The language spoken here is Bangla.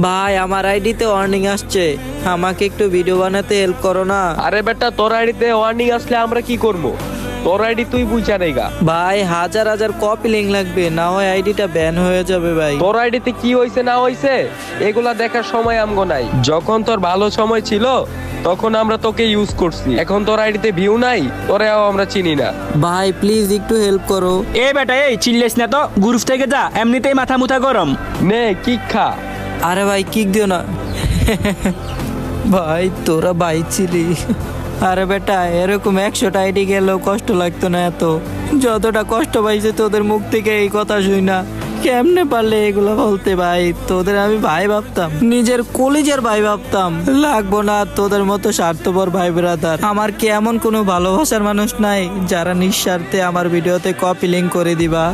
ভাই আমার আইডিতে ওয়ার্নিং আসছে, আমাকে একটু ভিডিও বানাতে হেল্প করো না। আরে বেটা, তোর আইডিতে ওয়ার্নিং আসলে আমরা কি করব? তোর আইডি তুই বুঝা নেগা। ভাই হাজার হাজার কপি লিঙ্ক লাগবে, না হয় আইডিটা ব্যান হয়ে যাবে ভাই। তোর আইডিতে কি হইছে না হইছে এগুলা দেখার সময় আমগো নাই। যখন তোর ভালো সময় ছিল তখন আমরা তোকে ইউজ করছি, এখন তোর আইডিতে ভিউ নাই, তোরেও আমরা চিনি না। ভাই প্লিজ একটু হেল্প করো। এ বেটা এই চিল্লেস না তো, গ্রুপ থেকে যা, এমনিতেই মাথা মুথা গরম। নে কি খা। আরে ভাই কিক দিও না। ভাই তোরা ভাই ছিলি। আরে বেটা এরকম 100টা আইডি গেলেও কষ্ট লাগতো না এত, যতটা কষ্ট পাইছে তোদের মুখ থেকে এই কথা শুই না। কেমনে পারলে এগুলো বলতে ভাই? তোদের আমি ভাই ভাবতাম, নিজের কলিজার ভাই ভাবতাম। লাগবো না তোদের মতো স্বার্থপর ভাই ব্রাদার। আমার কি এমন কোনো ভালোবাসার মানুষ নাই যারা নিঃস্বার্থে আমার ভিডিওতে কপি লিঙ্ক করে দিবা?